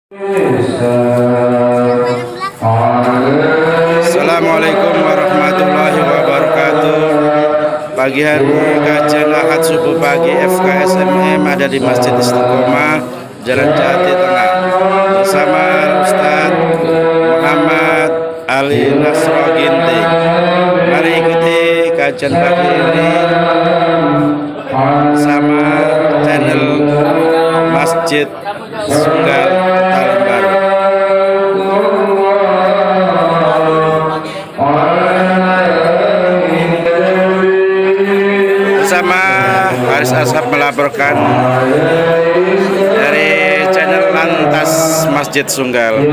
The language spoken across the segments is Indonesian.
Assalamualaikum warahmatullahi wabarakatuh. Pagi hari kajian Ahad subuh pagi FKSMM ada di Masjid Istiqomah Jalan Jati Tengah bersama Ustadz Muhammad Ali Nasro Ginting. Mari ikuti kajian pagi ini bersama channel Masjid Sunggal Talim Baru. Bersama Haris Ashab melaporkan dari channel Lantas Masjid Sunggal.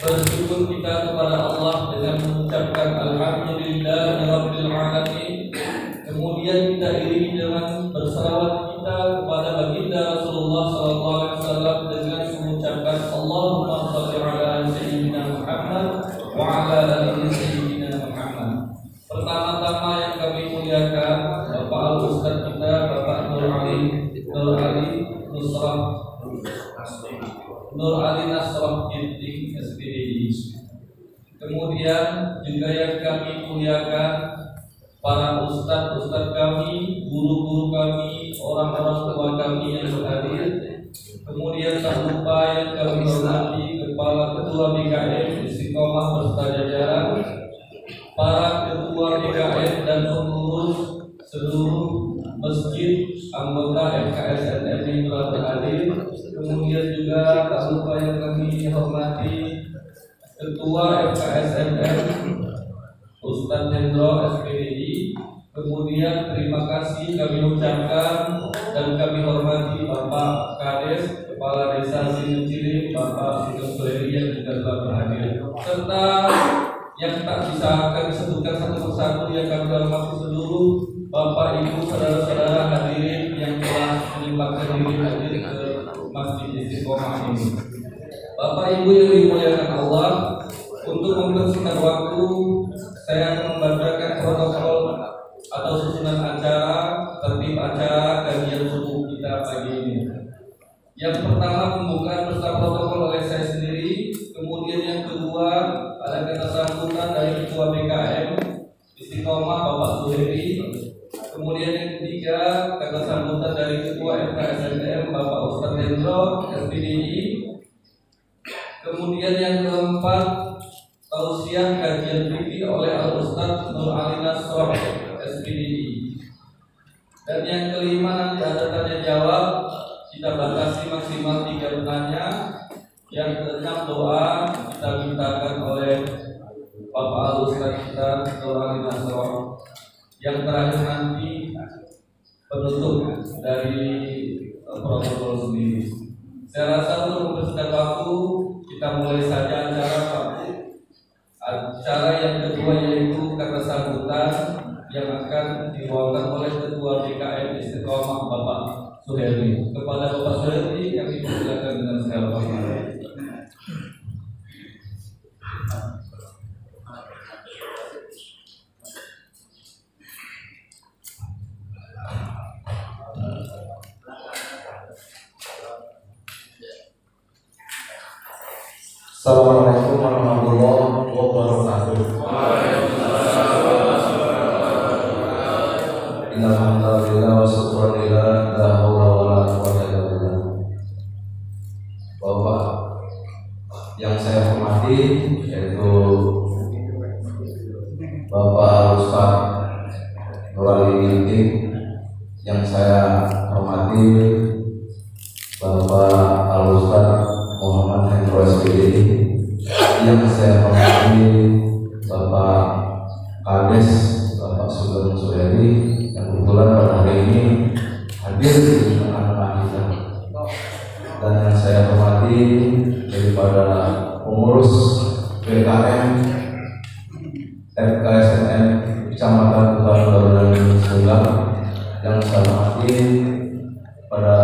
Bersyukur kita kepada Allah dengan mengucapkan Alhamdulillahirabbil alamin. Kemudian kita iringi dengan bersalawat kita kepada baginda Rasulullah SAW dengan mengucapkan Allahumma shalli ala sayyidina Muhammad wa ala ali sayyidina Muhammad. Pertama-tama yang kami muliakan Bapak Al-Ustaz kita, Bapak Nur Ali Nasrah Ginting SPDI. Kemudian juga yang kami muliakan para ustadz kami, guru-guru kami, orang-orang tua kami yang berhadir. Kemudian tak lupa yang kami hormati Kepala Ketua BKM Istiqomah beserta jajaran, para Ketua BKM dan pengurus seluruh masjid anggota FKSMM yang telah berhadir. Kemudian juga tak lupa yang kami hormati Ketua FKSMM Ustadz Hendro SPDI. Kemudian terima kasih kami ucapkan dan kami hormati Bapak Kades Kepala Desa Sinuciri, Bapak Sugeng Suleri yang juga telah berhadir, serta yang tak bisa kami sebutkan satu persatu yang kami hormati seluruh Bapak Ibu saudara-saudara hadirin yang telah menyempatkan diri hadir ke Masjid Istiqomah ini. Bapak Ibu yang dimuliakan Allah, untuk mempersingkat waktu saya akan membacakan protokol atau susunan acara, tertib acara kajian subuh kita pagi ini. Yang pertama pembukaan beserta protokol oleh saya sendiri. Kemudian yang kedua ada kata sambutan dari Ketua BKM Istiqomah Bapak Suheri. Kemudian yang ketiga kata sambutan dari Ketua FKSMM Bapak Ustadz Hendro SPDI. Kemudian yang keempat tausiah kajian fikih oleh Al-Ustadz Nur Ali Nasro SPDI. Dan yang kelima nanti ada tanya jawab, kita batasi maksimal 3 penanya. Yang keenam doa kita mintakan oleh Bapak Al-Ustadz kita Nur Ali Nasro. Yang terakhir nanti penutup dari protokol sendiri. Saya rasa untuk mempersingkat waktu kita mulai saja acara Pak. Acara yang kedua yaitu kata sambutan yang akan dibawakan oleh Ketua BKM Istiqomah Bapak Suheri. Kepada Bapak Suheri yang dipersilakan dengan segala hormat. Assalamualaikum warahmatullahi wabarakatuh. Innalhamdulillah wa syukurillah la haula wala quwwata illa billah. Bapak yang saya hormati yaitu saya hormati Bapak Kades, Bapak Sugeng Suheri, yang kebetulan pada hari ini hadir di tengah-tengah kita. Dan yang saya hormati daripada pengurus BKM FKSN Kecamatan Kutaran Baru dan Sunggal, yang saya hormati pada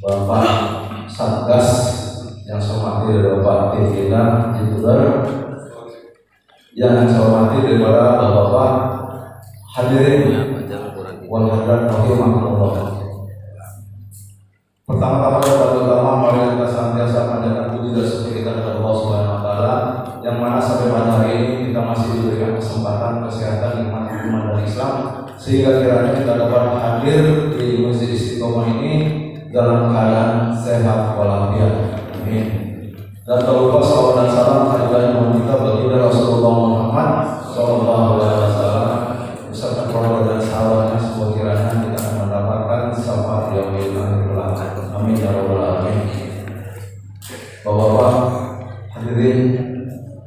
Bapak Satgas, yang saya hormati dari Bapak Pimpinan Youtuber, yang saya hormati daripada Bapak hadirin wal hadirat rahimakumullah. Pertama-tama dan paling utama, mari kita senantiasa panjatkan puji dan syukur kita kepada Allah Subhanahu Wa Taala, yang mana sampai pada hari ini kita masih diberikan kesempatan, kesehatan, nikmat iman dan Islam, sehingga kiranya kita dapat hadir di Masjid Istiqomah ini dalam keadaan sehat walafiat. Amin. Dan tak lupa salawat dan salam kepada Nabi kita baginda Rasulullah Muhammad Sallallahu Alaihi Wasallam beserta keluarga dan sahabatnya, semua kiranya kita akan mendapatkan syafaat yaumil akhir kelak. Amin ya rabbal alamin. Bapak-bapak hadirin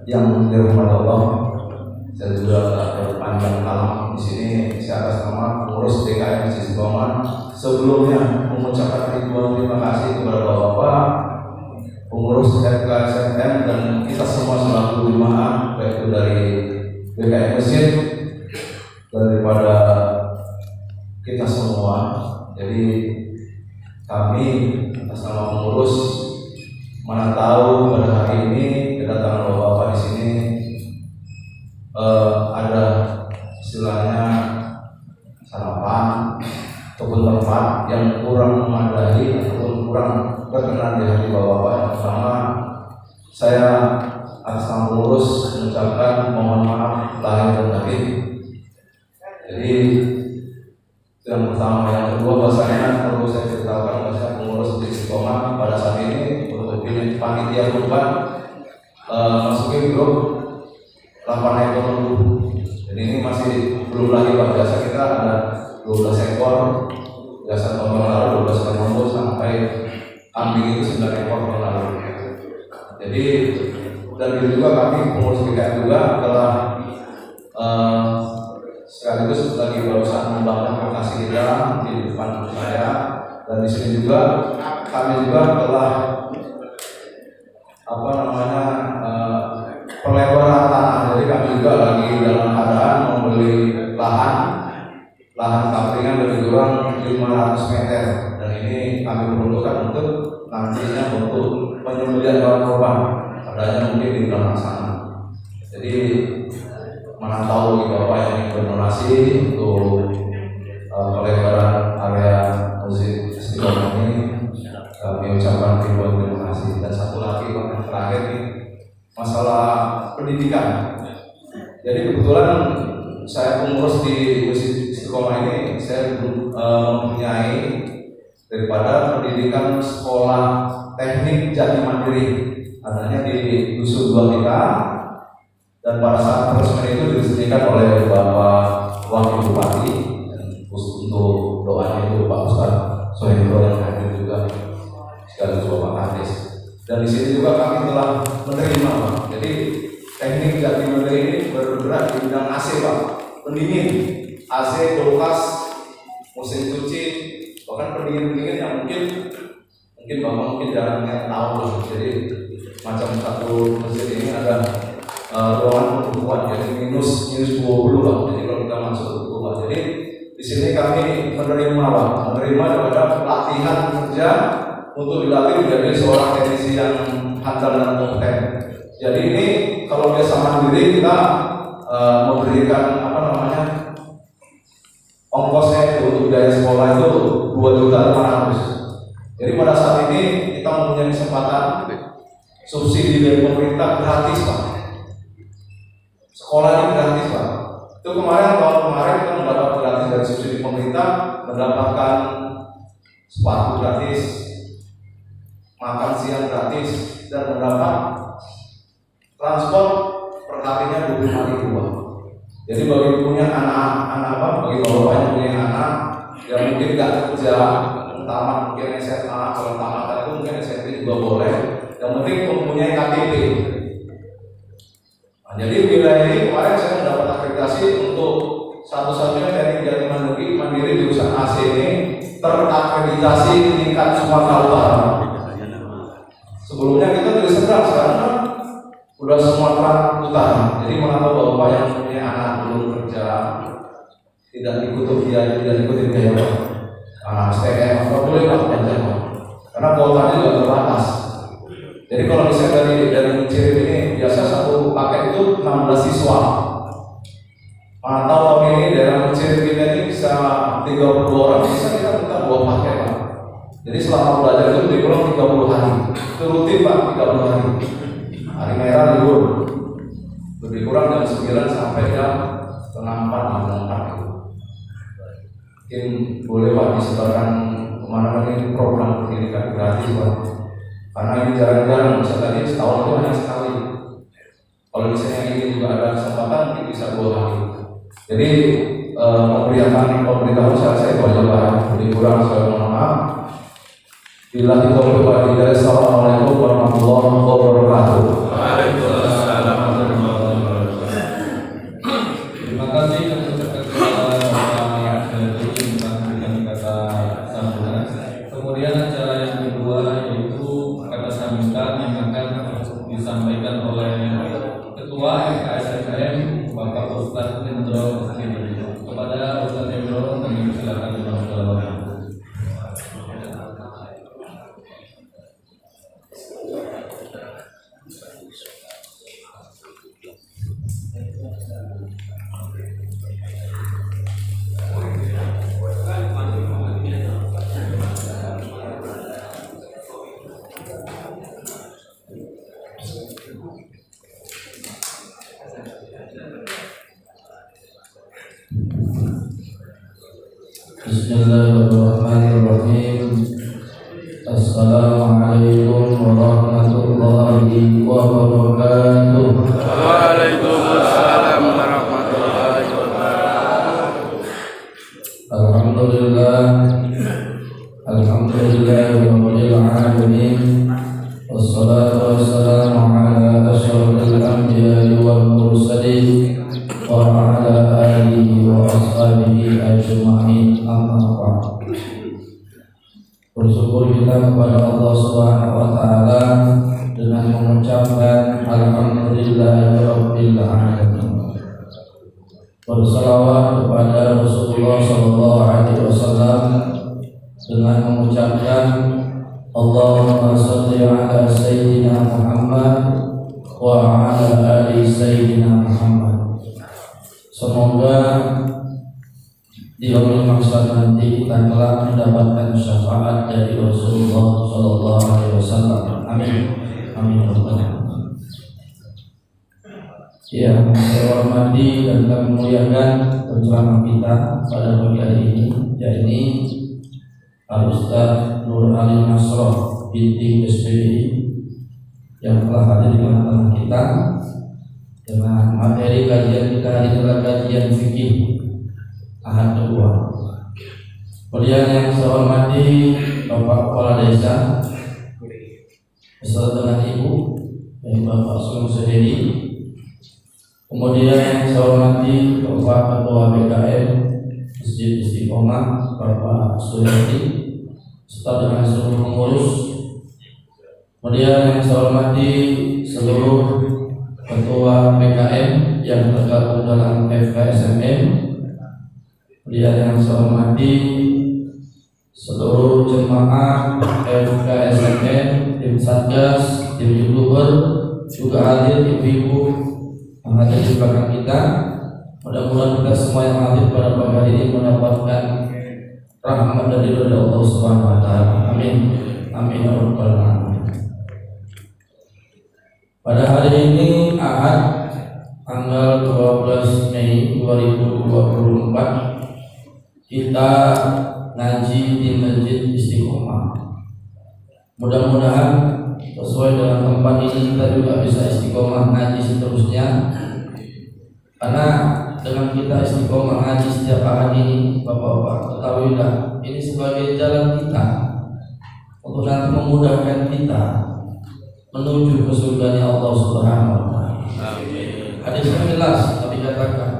yang dirahmati Allah, saya juga tak berpanjang kalam di sini. Saya atas nama pengurus DKM Istiqomah sebelumnya mengucapkan ribuan terima kasih kepada bapak-bapak pengurus FKSN dan kita semua selaku jemaah, baik itu dari BKM Masjid, daripada kita semua. Jadi kami atas nama pengurus, mana tahu pada hari ini kedatangan bapak-bapak di sini ada istilahnya sarapan ataupun tempat yang kurang memadai ataupun kurang berkenan di hati bapak-bapak. Yang pertama, saya atas nama pengurus mengucapkan mohon maaf lahir dan batin. Jadi yang pertama. Yang kedua, bahasanya perlu saya ceritakan bahasa pengurus di Istiqomah pada saat ini untuk panitia kurban masukin grup 8 ekor lembu. Dan ini masih belum lagi Pak, biasa kita ada 12 ekor, biasa tahun lalu 12 ekor lembu sampai kambing itu 9 ekor tahun lalu. Jadi dan itu juga kami pengurus BKM juga telah sekaligus lagi barusan membangun lokasi kita di depan saya, dan di sini juga kami juga telah perlebaran tanah. Jadi kami juga lagi dalam keadaan membeli lahan kampingan dari kurang 500 meter, dan ini kami peruntukkan untuk nantinya untuk penyembelihan hewan kurban, adanya mungkin di belakang sana. Jadi mana tahu di bapak yang berdonasi untuk pelebaran area Masjid Istiqomah ini, kami ucapkan ribuan terima kasih. Dan satu lagi yang terakhir nih, masalah pendidikan. Jadi kebetulan saya pengurus di Masjid Istiqomah ini, saya mempunyai daripada pendidikan sekolah teknik Jati Mandiri, adanya di Dusun 2 kita. Dan pada saat peresmian itu disediakan oleh Bapak Wakil Bupati, dan untuk doanya itu Pak Ustadz Sohendro yang hadir juga, sekaligus Bapak Kades. Dan di sini juga kami telah menerima Pak. Jadi teknik Jati Mandiri ini bergerak di bidang AC Pak, pendingin, AC, kulkas, mesin cuci, bahkan pendingin yang mungkin Bapak mungkin jarang tahu lah. Jadi macam satu mesin ini ada ruangan kuat, jadi minus 20 lah. Jadi kalau kita masuk ke bawah, jadi di sini kami menerima daripada pelatihan kerja untuk dilatih menjadi seorang teknisi yang handal dan kompeten. Jadi ini kalau biasa mandiri kita memberikan ongkosnya untuk biaya sekolah itu 2.500.000. Jadi pada saat ini kita mempunyai kesempatan subsidi dari pemerintah gratis Pak. Sekolah ini gratis Pak. Itu tahun kemarin kita mendapat gratis dari subsidi pemerintah, mendapatkan sepatu gratis, makan siang gratis, dan mendapat transport per harinya 25.000. Jadi bagi punya bagi bapak yang punya anak yang mungkin nggak kerja, tamat mungkin SMA, kalau tamat itu mungkin SMP juga boleh. Yang penting mempunyai KTP. Nah, jadi wilayah ini kemarin saya mendapat akreditasi untuk satu-satunya dari negeri mandiri jurusan AC ini terakreditasi di tingkat Sumatera Utara. Sebelumnya kita dari seberang, sekarang kan udah Sumatera Utara. Jadi mengapa bapak yang punya anak belum kerja tidak ikuti biaya STM atau boleh nggak kerja, karena kuotanya juga terbatas. Jadi kalau misalnya dari Mencirip ini biasa satu paket itu 16 siswa. Mana tahu tahun ini daerah Mencirip kita ini bisa 32 orang, bisa kita minta 2 paket Pak. Jadi selama belajar itu dikurang 30 hari. Itu rutin Pak, 30 hari. Hari merah libur. Lebih kurang jam 9 sampai jam setengah 4 itu. Mungkin boleh Pak disebarkan kemana-mana ini program pendidikan gratis Pak. Karena ini jarang-jarang, misalnya tadi setahun itu hanya sekali. Kalau misalnya ini juga ada kesempatan mungkin bisa 2 hari. Jadi pemberitahuan saya itu aja Pak. Lebih kurang saya mohon maaf. Bila kita berdoa di dalam Assalamualaikum warahmatullahi wabarakatuh. Waalaikumsalam warahmatullahi wabarakatuh. Terima kasih kepada Bapak Direktur tentang kata sambutan. Kemudian acara yang kedua yaitu kata sambutan yang akan disampaikan oleh Ketua FKSMM Bapak Ustadz Hendro. Kepada Ustadz Hendro, kami silakan berbicara. Bismillahirrahmanirrahim. Assalamualaikum warahmatullahi wabarakatuh. Waalaikumsalam warahmatullahi wabarakatuh. Alhamdulillahirabbil alamin. Wassalatu wassalamu ala asyrofil anbiya'i wal mursalin wa ala alihi wa ashabihi ajma'in. Amma ba'd. Bersyukur kita kepada Allah Subhanahu wa taala dengan mengucapkan alhamdulillahirabbil alamin. Bersalawat kepada Rasulullah sallallahu alaihi wasallam dengan mengucapkan Allahumma shalli ala sayyidina Muhammad wa ala ali sayyidina Muhammad. Semoga di yaumul mahsyar nanti kita kelak mendapatkan syafaat dari Rasulullah sallallahu alaihi wasallam. Amin. Amin. Ya, saya hormati dan kami muliakan penceramah kita pada pagi hari ini, yakni Al-Ustaz Nur Ali Nasroh binti SPDI yang telah hadir di tengah-tengah kita dengan materi kajian kita hari ini adalah kajian fikih Ahad kedua. Kemudian yang saya hormati Bapak Kepala Desa beserta dengan Ibu dan Bapak Sulung Sededi. Kemudian yang saya hormati Bapak Ketua BKM Masjid Istiqomah Bapak Suyati serta dengan seluruh pengurus. Kemudian yang saya hormati seluruh Ketua BKM yang tergabung dalam FKSMM. Kemudian yang saya hormati seluruh jemaah FKSMM, tim Satgas, tim YouTuber, juga hadir ibu-ibu yang hadir di belakang kita. Mudah-mudahan kita semua yang hadir pada pagi hari ini mendapatkan rahmat dari Allah Subhanahu wa taala. Amin. Amin ya rabbal alamin. Pada hari ini Ahad tanggal 12 Mei 2024 kita ngaji di Masjid Istiqomah. Mudah-mudahan sesuai dengan tempat ini kita juga bisa istiqomah ngaji seterusnya. Karena dengan kita istiqomah ngaji setiap hari ini, Bapak-bapak ketahuilah ini sebagai jalan kita untuk nanti memudahkan kita menuju ke surganya Allah Subhanahu wa taala. Amin. hadisnya jelas, Nabi katakan,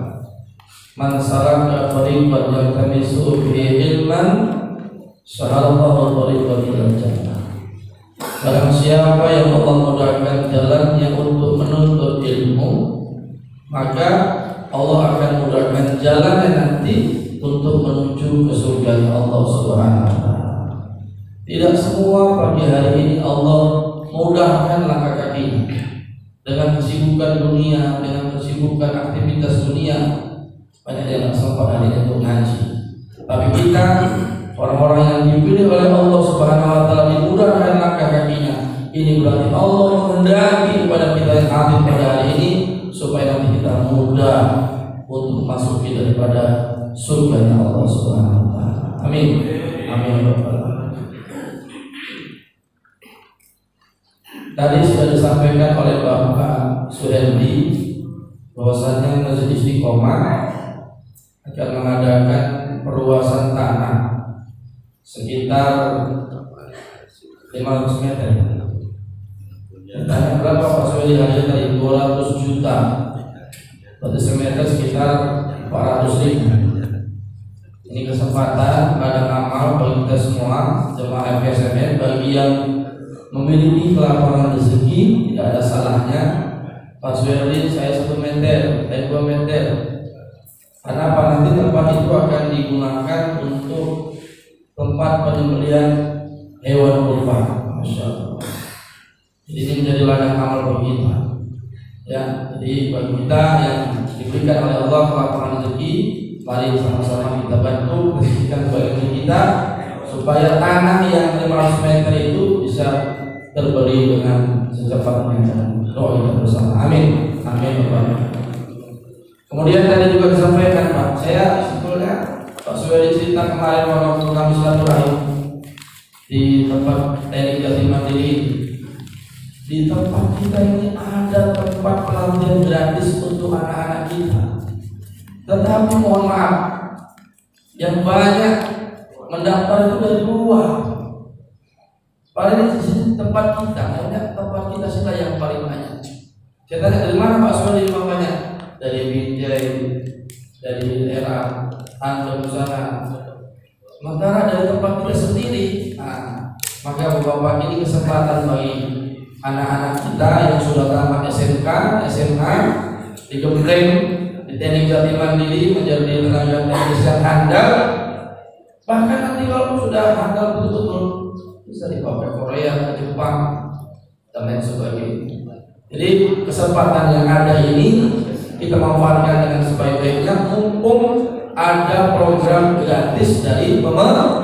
man salaka tariqan yaltamisu fihi ilman, sahalallahu tariqan ilal jannah. Barang siapa yang Allah mudahkan jalannya untuk menuntut ilmu, maka Allah akan mudahkan jalannya nanti untuk menuju ke surga Allah Subhanahu wa taala. Tidak semua pagi hari ini Allah mudahkan langkah kaki dengan kesibukan dunia, dengan kesibukan aktivitas dunia. Banyak yang tak sempat hari ini untuk ngaji. Tapi kita orang-orang yang dipilih oleh Allah Subhanahu wa taala dimudahkan langkah kakinya. Ini berarti Allah menghendaki kepada kita yang hadir pada hari ini supaya nanti kita mudah untuk masuk daripada surga Allah Subhanahu wa taala. Amin. Amin. Tadi sudah disampaikan oleh Bapak Suherdi bahwasanya Masjid Istiqomah akan mengadakan perluasan tanah sekitar 500 meter. Tanya berapa Pak Suherdi? Hadir tadi 200 juta. Berarti semeter sekitar 400.000. Ini kesempatan pada amal bagi kita semua jemaah FSMN, bagi yang memiliki kelapangan rezeki, tidak ada salahnya. Pak Suherdi, saya 1 meter, saya 2 meter. Karena apa? Nanti tempat itu akan digunakan untuk tempat penyembelihan hewan kurban. Masya Allah. Jadi ini menjadi ladang amal bagi kita. Ya, jadi bagi kita yang diberikan oleh Allah kelapangan rezeki, mari sama-sama kita bantu berikan bagi kita supaya tanah yang 500 meter itu bisa terbeli dengan secepatnya dan doa kita bersama. Amin. Amin. Kemudian tadi juga disampaikan Pak, saya sebetulnya Pak Suherdi cerita kemarin waktu kami silaturahim di tempat TNI Jati Mandiri. Di tempat kita ini ada tempat pelatihan gratis untuk anak-anak kita. Tetapi mohon maaf, yang banyak mendaftar itu dari luar. Padahal di sini tempat kita, hanya tempat kita saja yang paling banyak. Saya tanya dari mana Pak Suherdi banyak? Dari Binjai, dari daerah Andong sana. Sementara dari tempat kita sendiri. Maka Bapak ini kesempatan bagi anak-anak kita yang sudah tamat SMK, SMA, di Gembleng, di Teknik Jati Mandiri menjadi tenaga teknis yang handal. Bahkan nanti kalau sudah handal betul-betul bisa dibawa ke Korea, ke Jepang, dan lain sebagainya. Jadi kesempatan yang ada ini kita manfaatkan dengan sebaik-baiknya, mumpung ada program gratis dari pemerintah.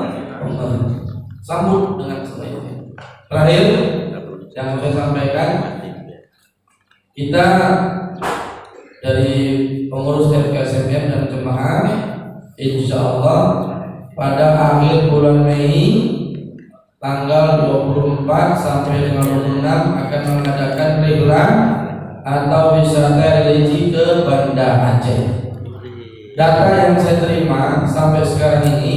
Sambut dengan sebaik-baiknya. Terakhir yang saya sampaikan, kita dari pengurus FKSMM dan jemaah, insya Allah pada akhir bulan Mei tanggal 24 sampai dengan 26 akan mengadakan rehlam atau wisata religi ke Banda Aceh. Data yang saya terima sampai sekarang ini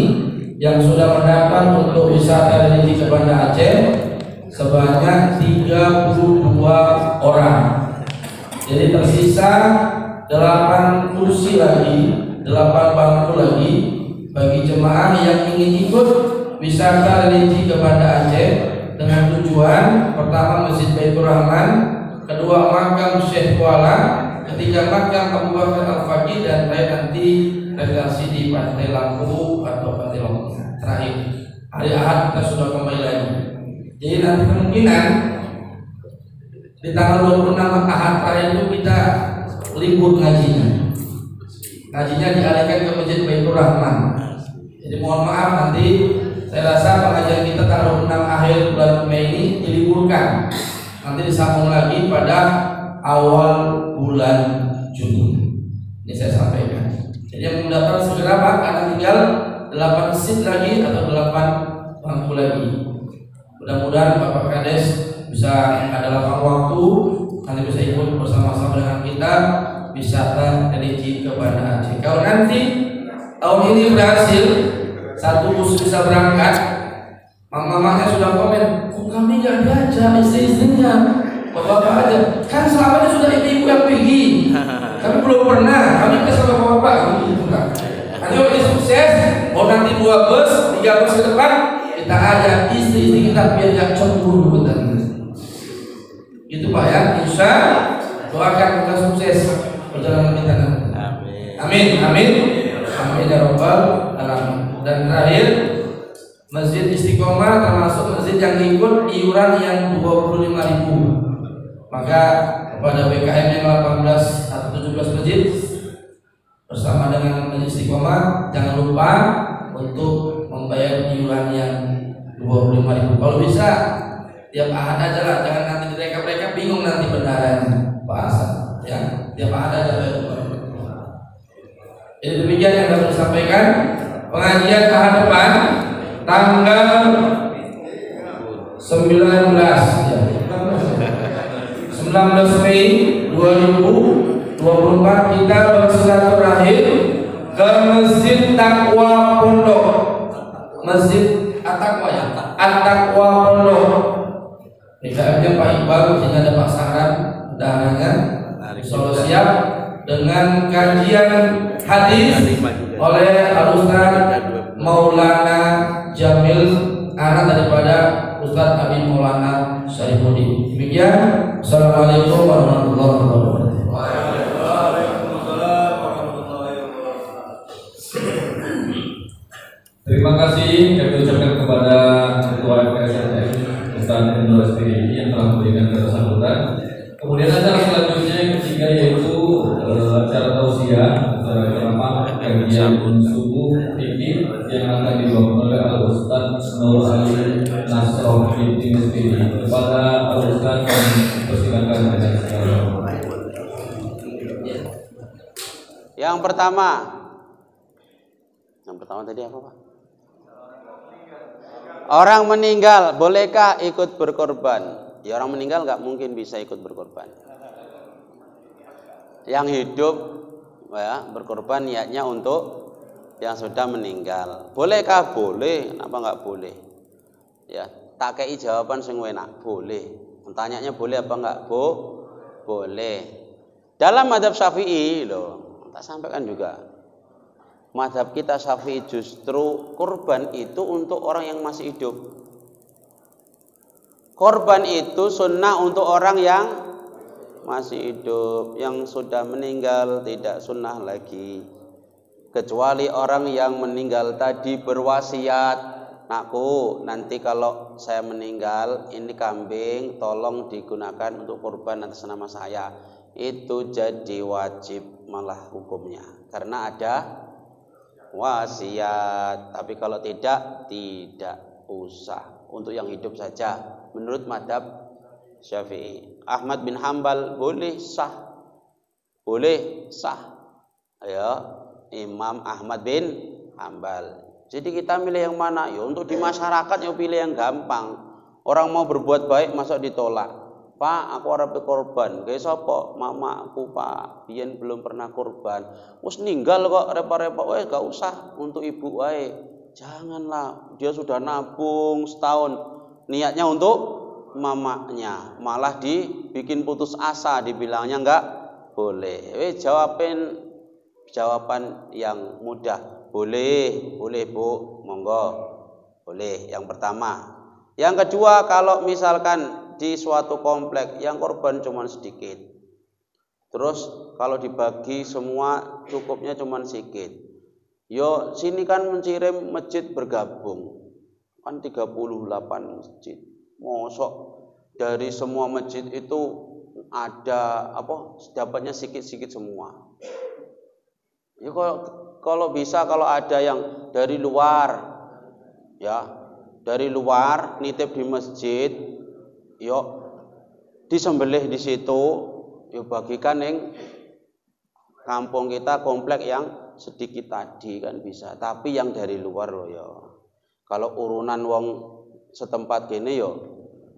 yang sudah mendaftar untuk wisata religi ke Banda Aceh sebanyak 32 orang. Jadi tersisa 8 kursi lagi, 8 bangku lagi bagi jemaah yang ingin ikut wisata religi ke Banda Aceh dengan tujuan pertama Masjid Baitur Rahman, kedua makam Syekh Kuala, ketiga makam Abu Bakar Al-Faqih, dan terakhir nanti rekreasi di Pantai Lampu atau Pantai Lampu. Terakhir hari Ahad kita sudah kembali lagi. Jadi nanti kemungkinan di tanggal 26 Ahad terakhir itu kita libur ngajinya. Ngajinya dialihkan ke Masjid Baitur Rahman. Jadi mohon maaf nanti saya rasa pengajian kita tanggal 6 akhir bulan Mei ini diliburkan. Nanti disambung lagi pada awal bulan Juni. Ini saya sampaikan. Jadi yang mendaftar segera Pak, karena tinggal 8 seat lagi atau 8 bangku lagi. Mudah-mudahan Bapak Kades bisa ada lapang waktu, nanti bisa ikut bersama-sama dengan kita wisata religi ke Banda Aceh. Kalau nanti tahun ini berhasil, satu bus bisa berangkat, mamanya sudah komen, kok kami nggak diajak istri-istrinya, bapak aja, kan selama ini sudah ibu yang pergi, belum pernah, kami ke sama bapak gitu kan. Nanti waktu sukses, mau nanti 2 bus, 3 bus ke depan, kita ajak istri-istri kita biar gak cemburu betul. Itu Pak ya, insya doakan kita sukses perjalanan kita nanti. Amin, amin, amin ya robbal alamin. Dan terakhir, Masjid Istiqomah termasuk masjid yang ikut iuran yang 25.000. Maka kepada BKM yang 18 atau 17 masjid bersama dengan Masjid Istiqomah jangan lupa untuk membayar iuran yang 25.000. Kalau bisa tiap ahad aja lah, jangan nanti mereka bingung nanti bendaharanya Pak Hasan ya, tiap ahad aja bayar. Jadi demikian yang dapat disampaikan pengajian ahad depan tanggal 19 ya. 19 Mei 2024 kita bersilaturahim ke Masjid Taqwa Pondok, Masjid At-Taqwa ya, At-Taqwa Pondok. BKM-nya Pak Iqbal, sehingga ada Pak Saran, undangannya Solo siap dengan kajian hadis oleh Al-Ustaz Maulana Jamil, anak daripada Ustaz Abi Maulana Syarifuddin. Demikian, Assalamualaikum warahmatullahi wabarakatuh. Waalaikumsalam warahmatullahi wabarakatuh. Terima kasih kami ucapkan kepada Ketua FKSM Ustaz Endro SPDI yang telah memberikan kata sambutan. Kemudian acara selanjutnya yang ketiga yaitu acara tausiah, acara ceramah kajian subuh fikih yang akan dibawakan oleh Al Ustaz Nur Ali Nasroh binti SPDI. Kepada Al Ustaz kami persilakan dengan segala hormat. Yang pertama tadi apa Pak? Orang meninggal bolehkah ikut berkorban? Ya, orang meninggal nggak mungkin bisa ikut berkorban. Yang hidup ya berkorban niatnya untuk yang sudah meninggal. Bolehkah? Boleh. Kenapa nggak boleh? Ya, tak kei jawaban sing enak. Boleh. Tanyanya boleh apa nggak? Boleh. Dalam mazhab Syafi'i loh, tak sampaikan juga. Mazhab kita Syafi'i justru korban itu untuk orang yang masih hidup. Korban itu sunnah untuk orang yang masih hidup. Yang sudah meninggal tidak sunnah lagi. Kecuali orang yang meninggal tadi berwasiat, nakku nanti kalau saya meninggal ini kambing tolong digunakan untuk korban atas nama saya. Itu jadi wajib malah hukumnya, karena ada wasiat. Tapi kalau tidak usah, untuk yang hidup saja menurut mazhab Syafi'i. Ahmad bin Hambal boleh sah ya, Imam Ahmad bin Hambal. Jadi kita milih yang mana? Ya untuk di masyarakat ya pilih yang gampang. Orang mau berbuat baik masa ditolak. Pak, aku arep korban. Kayak sapa? Mamaku, Pak. Biyen belum pernah korban. Wis ninggal kok repot-repot. Wes gak usah untuk ibu wae. Janganlah, dia sudah nabung setahun. Niatnya untuk mamanya, malah dibikin putus asa, dibilangnya enggak boleh. Jawaban yang mudah. Boleh Bu, monggo. Boleh yang pertama. Yang kedua, kalau misalkan di suatu komplek yang korban cuma sedikit, terus kalau dibagi semua cukupnya cuma sedikit. Yo sini kan mencirim masjid bergabung kan 38 masjid. Mosok dari semua masjid itu ada dapatnya sedikit-sedikit semua. Ya kalau bisa, kalau ada yang dari luar ya, dari luar nitip di masjid, yuk disembelih di situ, yuk bagikan yang kampung kita, komplek yang sedikit tadi kan bisa. Tapi yang dari luar loh ya. Kalau urunan wong setempat gini yo,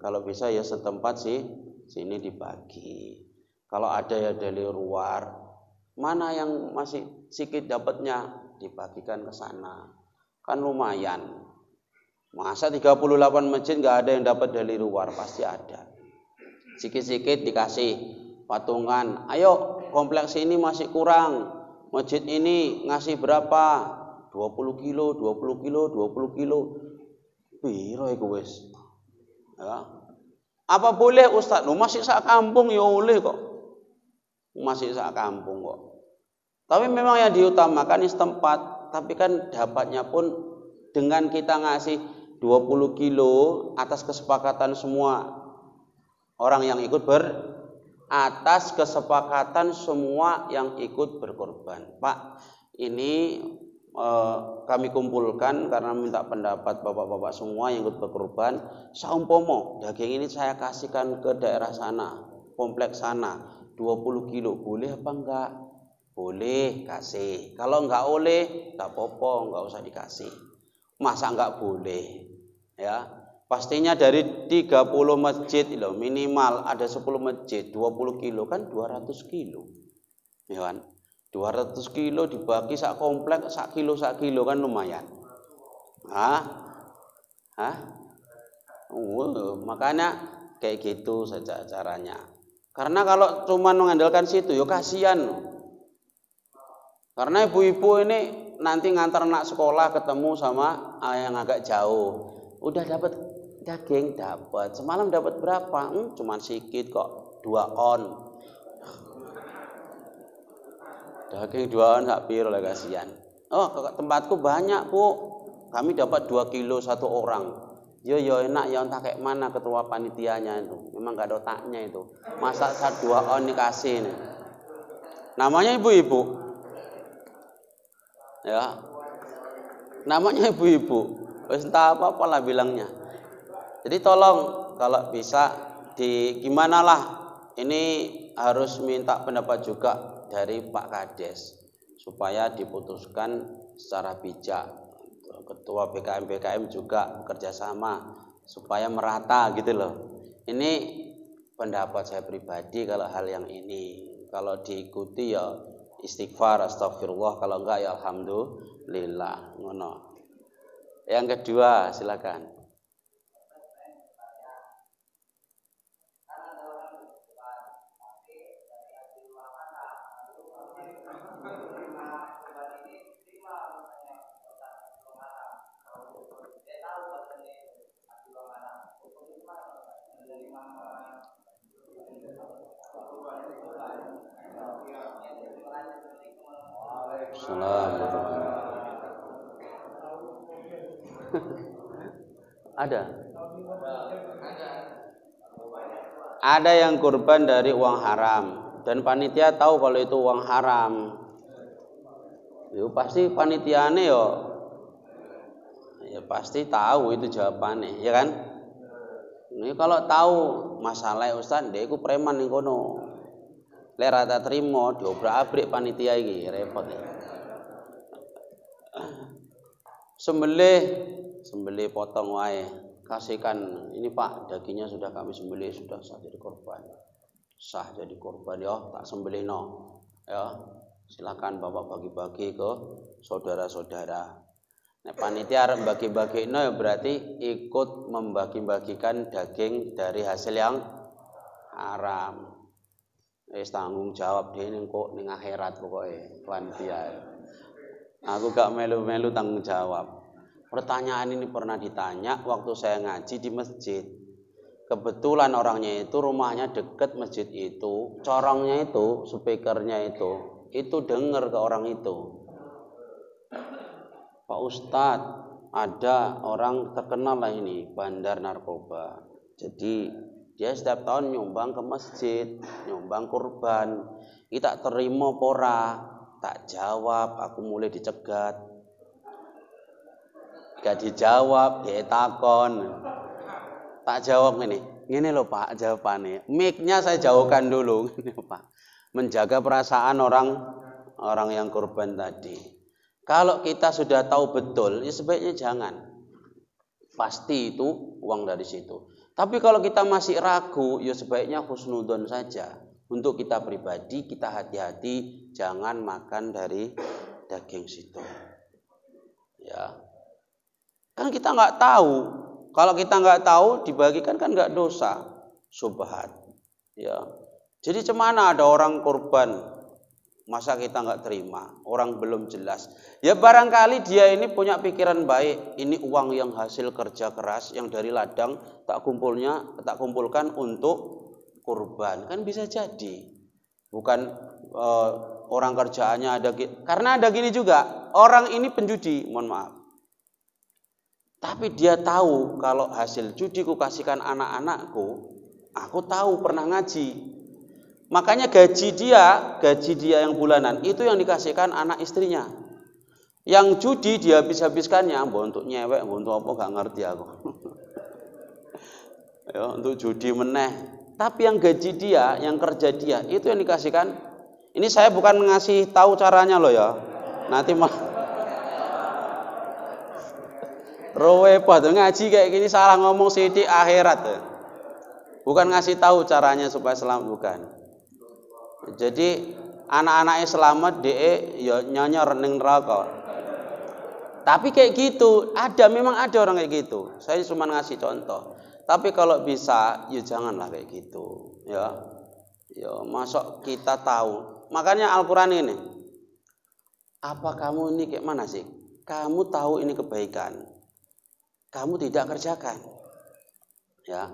kalau bisa ya setempat sih sini dibagi. Kalau ada ya dari luar, mana yang masih sedikit dapatnya dibagikan ke sana. Kan lumayan. Masa 38 masjid nggak ada yang dapat dari luar, pasti ada. Sikit-sikit dikasih. patungan, ayo kompleks ini masih kurang, masjid ini ngasih berapa, 20 kilo, 20 kilo, 20 kilo, piro iku wis ya. Apa boleh Ustaz? Lu masih sak kampung ya oleh kok, masih sak kampung kok. Tapi memang yang diutamakan ini setempat. Tapi kan dapatnya pun dengan kita ngasih 20 kilo atas kesepakatan semua orang yang ikut atas kesepakatan semua yang ikut berkorban. Pak, ini kami kumpulkan karena minta pendapat bapak-bapak semua yang ikut berkorban. Saumpama daging ini saya kasihkan ke daerah sana, kompleks sana, 20 kilo, boleh apa enggak? Boleh, kasih. Kalau enggak oleh, enggak apa-apa, enggak usah dikasih. Masa enggak boleh? Ya, pastinya dari 30 masjid loh, minimal ada 10 masjid, 20 kilo kan 200 kilo. Ya kan? 200 kilo dibagi sak komplek, sak kilo kan lumayan. Makanya kayak gitu saja caranya. Karena kalau cuma mengandalkan situ, ya kasihan. Karena ibu-ibu ini nanti ngantar anak sekolah ketemu sama yang agak jauh. Udah dapat daging, dapat. Semalam dapat berapa? Cuma sedikit kok, 2 on. Daging 2 on sak piro lah kasihan. Oh, tempatku banyak, Bu. Kami dapat 2 kilo 1 orang. Yo enak ya, entah kayak mana ketua panitianya itu. Memang gak ada otaknya itu. Masa 2 on dikasih nih. Namanya ibu-ibu. Ya, namanya ibu-ibu, wis entah apa lah bilangnya. Jadi tolong kalau bisa gimana lah, ini harus minta pendapat juga dari Pak Kades supaya diputuskan secara bijak. Ketua BKM juga kerjasama supaya merata gitu loh. Ini pendapat saya pribadi kalau hal yang ini. Kalau diikuti ya istighfar, astagfirullah, kalau enggak ya alhamdulillah, ngono. Yang kedua, silakan. Ada yang kurban dari uang haram dan panitia tahu kalau itu uang haram. Yo pasti panitiane ya pasti tahu itu jawabannya, ya kan? Ini kalau tahu masalah Ustaz, dia iku preman ning kono. Lek rata trimo diobrak-abrik panitia iki, repot ya. Sembelih potong wae, kasihkan ini Pak, dagingnya sudah kami sembelih, sudah sah jadi korban. Sah jadi korban ya, tak sembelih no. Ya, silakan Bapak bagi-bagi ke saudara-saudara. Nek panitia arep bagi-bagi no ya berarti ikut membagi-bagikan daging dari hasil yang haram. Wis tanggung jawab dhewe ning akhirat pokoke panitia. Aku gak melu-melu tanggung jawab. Pertanyaan ini pernah ditanya waktu saya ngaji di masjid. Kebetulan orangnya itu rumahnya dekat masjid itu, corongnya itu, speakernya itu dengar ke orang itu. Pak Ustadz, ada orang terkenal lah ini, bandar narkoba. Jadi dia setiap tahun nyumbang ke masjid, nyumbang kurban. Kita terima pora, tak jawab, aku mulai dicegat. Gak dijawab, dia takon. Tak jawab ngene loh Pak jawabannya. Mic-nya saya jauhkan dulu, ini Pak. Menjaga perasaan orang yang kurban tadi. Kalau kita sudah tahu betul, ya sebaiknya jangan. Pasti itu uang dari situ. Tapi kalau kita masih ragu, ya sebaiknya husnudon saja. Untuk kita pribadi, kita hati-hati jangan makan dari daging situ. Ya. Kan kita nggak tahu. Kalau kita nggak tahu, dibagikan kan nggak dosa. Subhat. Ya. Jadi cemana ada orang kurban, masa kita nggak terima? Orang belum jelas. Ya barangkali dia ini punya pikiran baik. Ini uang yang hasil kerja keras, yang dari ladang tak kumpulkan untuk kurban. Kan bisa jadi. Bukan orang kerjaannya ada. Karena ada gini juga. Orang ini penjudi, mohon maaf. Tapi dia tahu kalau hasil judi ku kasihkan anak-anakku, aku tahu pernah ngaji. Makanya gaji dia yang bulanan itu yang dikasihkan anak istrinya. Yang judi dia habis-habiskannya, untuk nyewek, untuk apa gak ngerti aku. Ya, untuk judi meneh. Tapi yang gaji dia, yang kerja dia itu yang dikasihkan. Ini saya bukan ngasih tahu caranya loh ya. Nanti mah repot ngaji kayak gini salah ngomong sidik akhirat. Bukan ngasih tahu caranya supaya selamat, bukan. Jadi anak-anaknya selamat, DE ya nyonyor ning neraka. Tapi kayak gitu, memang ada orang kayak gitu. Saya cuma ngasih contoh. Tapi kalau bisa, ya janganlah kayak gitu, ya. Ya, masuk kita tahu. Makanya Al-Qur'an ini. Apa kamu ini kayak mana sih? Kamu tahu ini kebaikan. Kamu tidak kerjakan. Ya.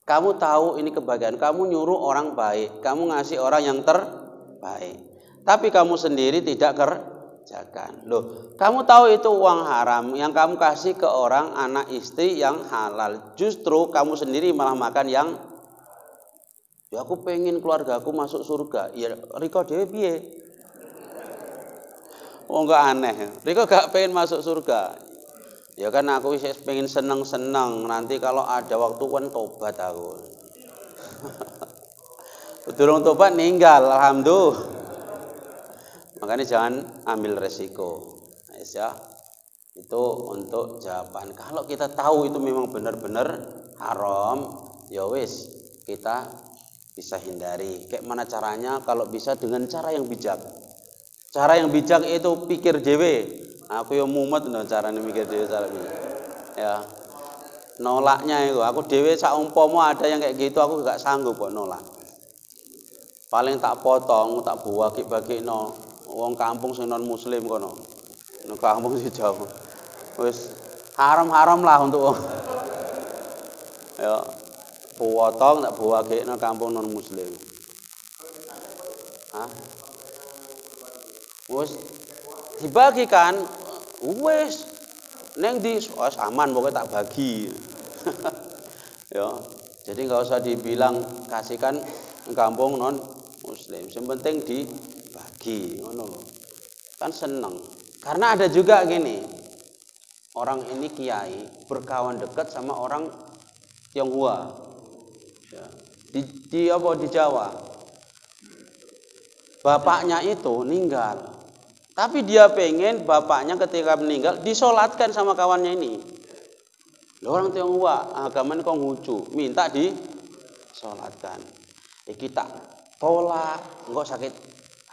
Kamu tahu ini kebaikan, kamu nyuruh orang baik, kamu ngasih orang yang terbaik. Tapi kamu sendiri tidak kerjakan. Loh, kamu tahu itu uang haram yang kamu kasih ke orang anak istri yang halal. Justru kamu sendiri malah makan yang ya aku pengen keluarga aku masuk surga. Ya Riko dhewe piye? Oh enggak aneh. Riko gak pengen masuk surga. Ya kan aku pengen seneng-seneng, nanti kalau ada waktu kan tobat aku. Durung tobat ninggal, alhamdulillah. Makanya jangan ambil resiko. Ya. Itu untuk jawaban. Kalau kita tahu itu memang benar-benar haram, ya wis kita bisa hindari. Kayak mana caranya? Kalau bisa dengan cara yang bijak. Cara yang bijak itu pikir dhewe. Aku yang mumet no carane mikir dhewe cara iki. Ya. Nolaknya itu, aku dhewe sak umpama ada yang kayak gitu aku gak sanggup kok nolak. Paling tak potong, tak bagi-bagino wong kampung sing non muslim kono. Nang kampung si Jawa. Wis haram-haram lah untuk ya. Potong tak bagi-bagino kampung non muslim. Hah? Wis dibagikan wes neng di aman pokoknya tak bagi. Ya, jadi nggak usah dibilang kasihkan kampung non muslim, yang penting dibagi, kan seneng. Karena ada juga gini, orang ini kiai berkawan dekat sama orang Tionghoa, ya. Di Jawa, bapaknya itu meninggal. Tapi dia pengen bapaknya ketika meninggal disolatkan sama kawannya ini. Orang Tionghoa agamanya Konghucu minta disolatkan. Kita tolak, enggak sakit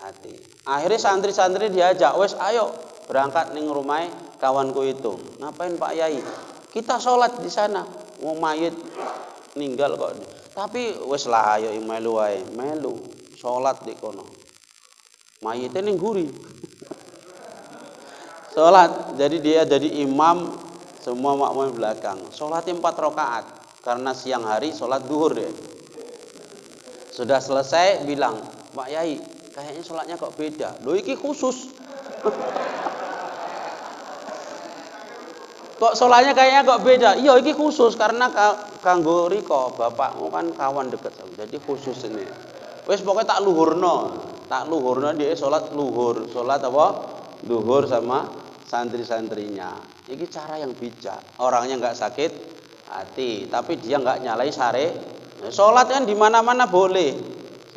hati. Akhirnya santri-santri diajak, wes ayo berangkat ning rumah kawanku itu. Ngapain Pak Yai? Kita sholat di sana. Mau mayit meninggal kok. Tapi wes lah ayo melu wae, melu sholat di kono. Mayitnya ning guri. Sholat, jadi dia jadi imam, semua makmum belakang. Sholatnya 4 rakaat, karena siang hari sholat duhur deh. Sudah selesai bilang, Pak Yai, kayaknya sholatnya kok beda. Loh iki khusus. Kok sholatnya kayaknya kok beda? Iya iki khusus karena kanggo Riko, bapakmu kan kawan deket, jadi khusus ini. Wes pokoknya tak luhurno dia sholat luhur, sholat apa? Luhur sama santri-santrinya. Ini cara yang bijak. Orangnya nggak sakit hati, tapi dia nggak nyalai syare. Sholat kan di mana-mana boleh.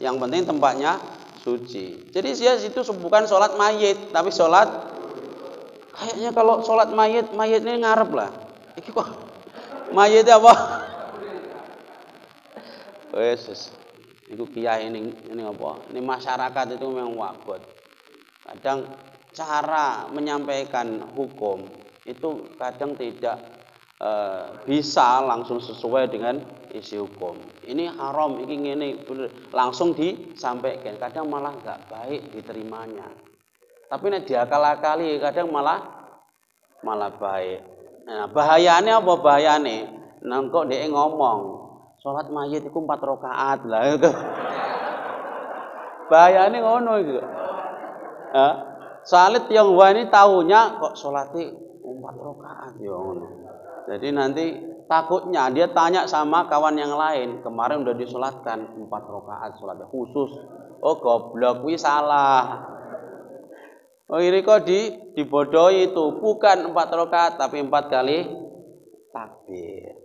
Yang penting tempatnya suci. Jadi dia itu bukan sholat mayit, tapi sholat kayaknya kalau sholat mayit ini ngarep lah. Iki kok mayitnya apa? Wes, itu kiai ini apa? Ini masyarakat itu memang wabot. Kadang cara menyampaikan hukum itu kadang tidak bisa langsung sesuai dengan isi hukum. Ini haram, ini ngene, langsung disampaikan. Kadang malah nggak baik diterimanya. Tapi nek diakal-akali kadang malah baik. Nah, bahayane apa bahayane? Nang kok dhek ngomong, salat mayit iku 4 rakaat lah itu. Bahayane ngono iku. Soalnya Tionghoa ini tahunya kok sholatnya 4 rakaat ya ngono. Jadi nanti takutnya dia tanya sama kawan yang lain, kemarin udah disolatkan 4 rakaat sholatnya khusus. Oh goblok, wih salah. Oh ini kok dibodohi itu, bukan 4 rakaat tapi 4 kali takbir.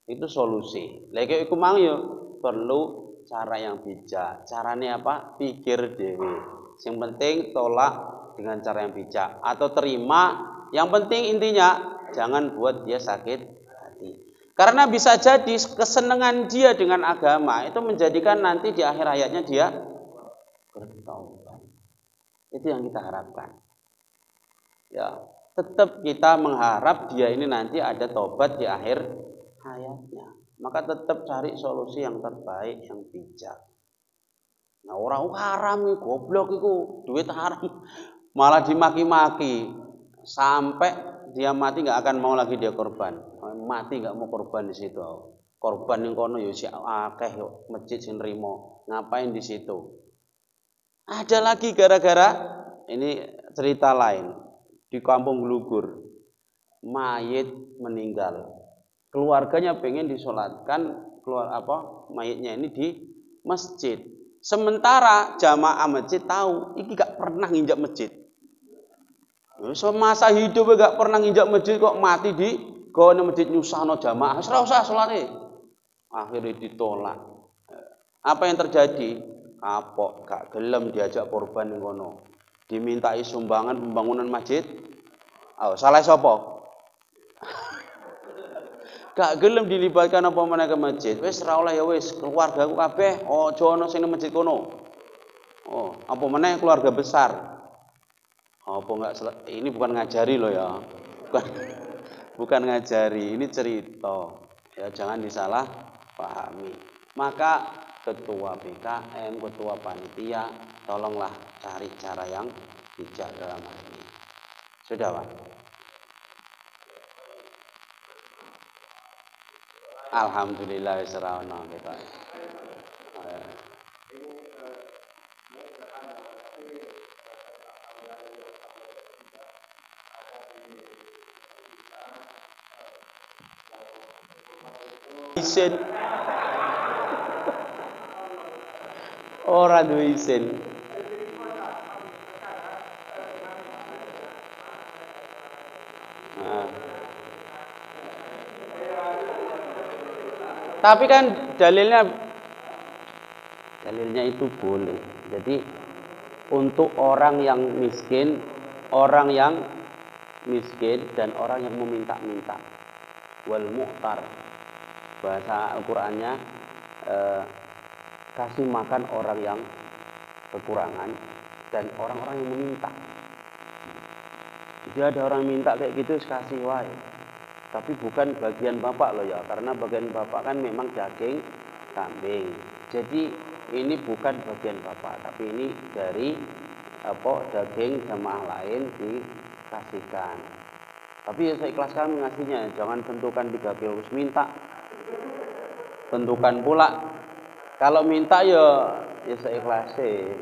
Itu solusi. Lagi iku mang yo perlu cara yang bijak. Caranya apa? Pikir dewe. Yang penting tolak dengan cara yang bijak atau terima. Yang penting intinya jangan buat dia sakit hati. Karena bisa jadi kesenangan dia dengan agama itu menjadikan nanti di akhir hayatnya dia bertaubat. Itu yang kita harapkan. Ya, tetap kita mengharap dia ini nanti ada tobat di akhir hayatnya. Maka tetap cari solusi yang terbaik, yang bijak. Nah, orang haram nih, goblok itu, duit haram, malah dimaki-maki sampai dia mati nggak akan mau lagi dia korban. Mati nggak mau korban di situ. Korban yang kono yo si akeh yo masjid sing nrimo. Ngapain di situ? Ada lagi gara-gara ini cerita lain di kampung Glugur. Mayit meninggal. Keluarganya pengen disolatkan mayitnya ini di masjid. Sementara jamaah masjid tahu iki gak pernah nginjak masjid. Semasa hidup gak pernah nginjak masjid kok mati di gone masjid nyusahno jamaah. Ora usah salate. Akhirnya ditolak. Apa yang terjadi? Kapok, gak gelem diajak korban ning kono. Dimintai sumbangan pembangunan masjid. Oh, salah sapa? Gak gelem dilibatkan apa meneh ke masjid. Wis ora oleh ya wis, keluargaku kabeh aja ana sing nang masjid kono. Oh, apa meneh keluarga besar. Apa enggak ini bukan ngajari loh ya. Bukan ngajari, ini cerita. Ya jangan disalah pahami. Maka ketua BKM, ketua panitia, tolonglah cari cara yang bijak dalam hal ini. Sudah, Pak? Alhamdulillah wis ora ono kita. Isin ora duwe isin. Tapi kan dalilnya itu boleh. Jadi untuk orang yang miskin dan orang yang meminta-minta. Wal mu'tar. Bahasa Al-Qur'annya kasih makan orang yang kekurangan dan orang-orang yang meminta. Jadi ada orang minta kayak gitu kasih wae. Tapi bukan bagian bapak loh ya, karena bagian bapak kan memang daging kambing. Jadi ini bukan bagian bapak, tapi ini dari daging jamaah lain dikasihkan. Tapi ya saya ikhlaskan mengasihnya, jangan tentukan 3 kilo harus minta. Tentukan pula kalau minta ya saya ikhlasin.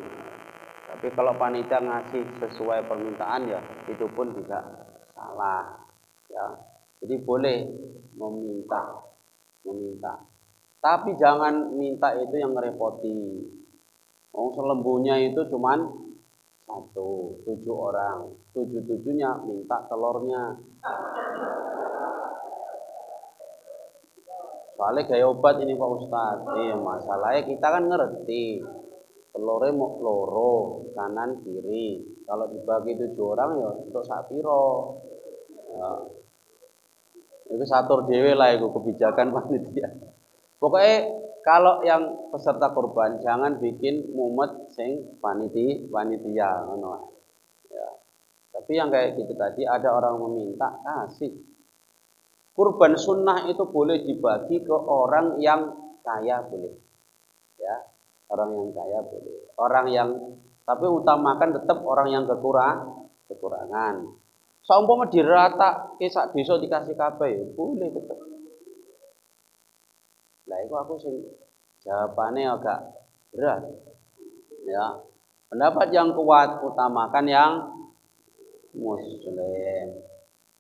Tapi kalau panitia ngasih sesuai permintaan ya itu pun tidak salah ya. Jadi boleh meminta. Tapi jangan minta itu yang ngerepoti. Selembunya itu cuman 1, 7 orang. 7-7-nya minta telurnya. Soalnya gaya obat ini Pak Ustadz. Masalahnya kita kan ngerti. Telurnya mau loro, kanan kiri. Kalau dibagi 7 orang ya untuk sak piro. Ya. Itu satur dhewe lah itu kebijakan panitia. Pokoknya kalau yang peserta kurban jangan bikin mumet sing panitia ngono. Ya. Tapi yang kayak gitu tadi ada orang meminta kasih. kurban sunnah itu boleh dibagi ke orang yang kaya boleh, ya, orang yang kaya boleh, orang yang, tapi utamakan tetap orang yang kekurangan. Saumpama dirata sak desa dikasih kabeh ya boleh tetap. Lah itu aku sing jawabannya agak berat, ya. Pendapat yang kuat utamakan yang muslim.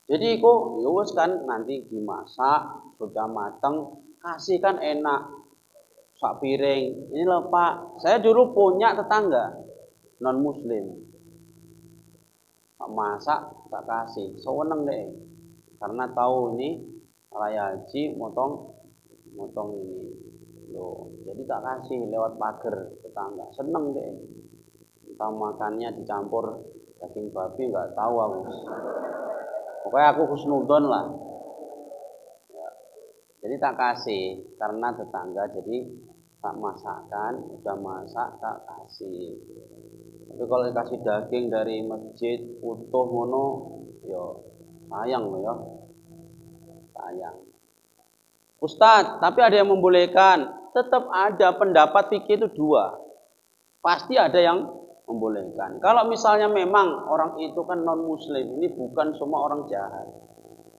Jadi kok yowes kan nanti dimasak sudah matang, kasih kan enak sak piring. Ini loh Pak, saya dulu punya tetangga non muslim, masak tak kasih, seneng deh, karena tahu ini raya haji motong ini loh, jadi tak kasih lewat pagar tetangga, seneng deh. Entah makannya dicampur daging babi nggak tahu aku. Pokoknya aku husnudon lah. Ya. Jadi tak kasih karena tetangga, jadi tak masakkan, udah masak tak kasih. Tapi kalau dikasih daging dari masjid utuh ngono, yo sayang loh ya, sayang. Ustadz, tapi ada yang membolehkan. Tetap ada pendapat fikih itu dua. Pasti ada yang membolehkan. Kalau misalnya memang orang itu kan non muslim, ini bukan semua orang jahat.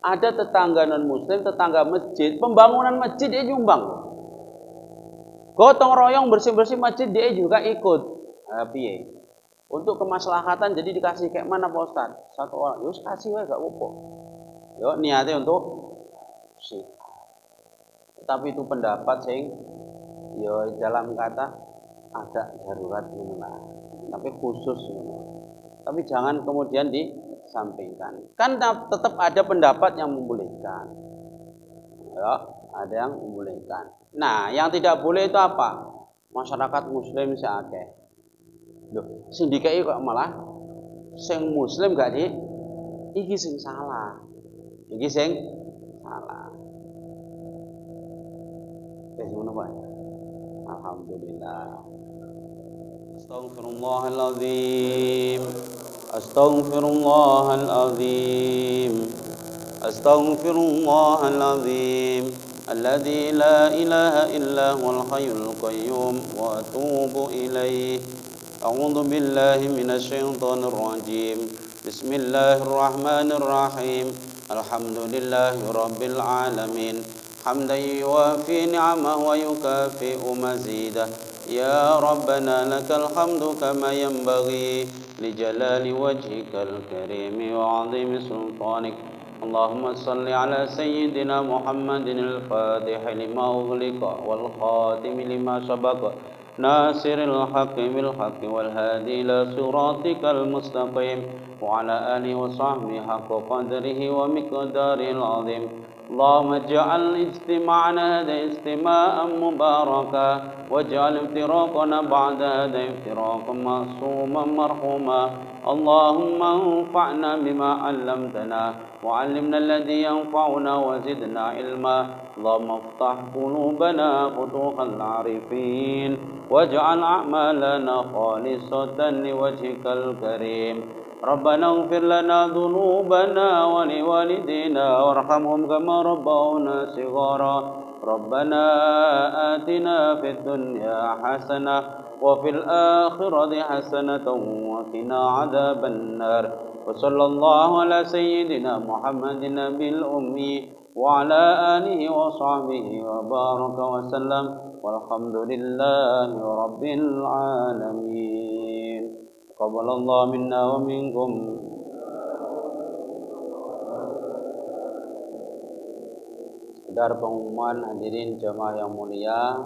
Ada tetangga non muslim, tetangga masjid, pembangunan masjid dia nyumbang. Gotong royong bersih-bersih masjid dia juga ikut. Piye? Untuk kemaslahatan jadi dikasih kayak mana Pak Ustaz? Satu orang, yus kasih wae gak apa-apa. Yo niatnya untuk sih. Tapi itu pendapat sing yo dalam kata agak darurat menengah. Tapi khusus, tapi jangan kemudian disampingkan. Kan tetap ada pendapat yang membolehkan, ya, ada yang membolehkan. Nah, yang tidak boleh itu apa? Masyarakat muslim seakeh. Loh, sing dikai kok malah sing muslim gak di? Iki sing salah. Iki sing salah. Wis ngono Pak. Alhamdulillah. Astaghfirullahaladzim. Astaghfirullahaladzim. Astaghfirullahaladzim. Alladzi la ilaha illa huwal hayyul qayyum wa atubu ilaih. A'udzu billahi minasy syaithanir rajim. Bismillahirrahmanirrahim. Alhamdulillahi rabbil alamin. حمدا يوافي نعمه ويكافئ مزيده يا ربنا لك الحمد كما ينبغي لجلال وجهك الكريم وعظيم سلطانك اللهم صل على سيدنا محمد الفاتح لما أغلق والخاتم لما سبق ناصر الحق بالحق والهادي إلى صراطك المستقيم وعلى آله وصحبه حق قدره ومقداره العظيم اللهم اجعل اجتماعنا هذا اجتماعا مباركا واجعل افتراقنا بعد هذا افتراقا معصوما مرحوما اللهم انفعنا بما علمتنا وعلمنا الذي ينفعنا وزدنا علما اللهم افتح قلوبنا فتوح العارفين واجعل أعمالنا خالصة لوجهك الكريم ربنا اغفر لنا ذنوبنا ولوالدينا وارحمهم كما ربونا صغارا ربنا آتنا في الدنيا حسنة وفي الآخرة حسنة وقنا عذاب النار وصلى الله على سيدنا محمد النبي الأمي وعلى آله وصحبه وبارك وسلم والحمد لله رب العالمين تقبل الله منا ومنكم. Sekedar pengumuman hadirin jamaah yang mulia,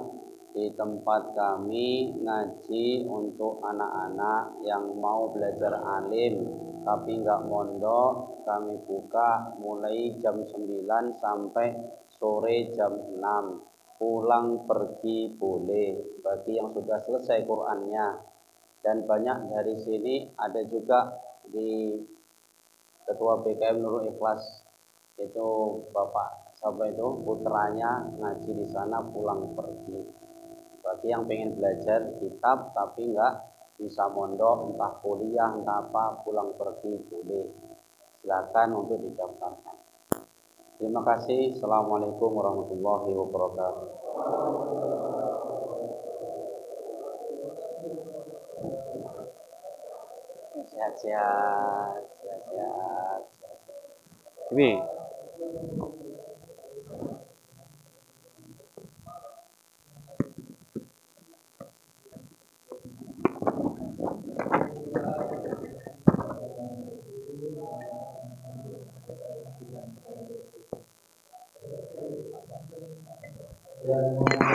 di tempat kami ngaji untuk anak-anak yang mau belajar alim tapi nggak mondok, kami buka mulai jam 9 sampai sore jam 6. Pulang pergi boleh bagi yang sudah selesai Qur'annya. Dan banyak dari sini ada juga di Ketua BKM Nurul Ikhlas, itu Bapak siapa itu putranya ngaji di sana pulang pergi. Bagi yang pengen belajar kitab tapi enggak bisa mondok, entah kuliah entah apa, pulang pergi boleh. Silakan untuk didaftarkan. Terima kasih. Assalamualaikum warahmatullahi wabarakatuh. Sehat-sehat, sehat-sehat. Ini Dan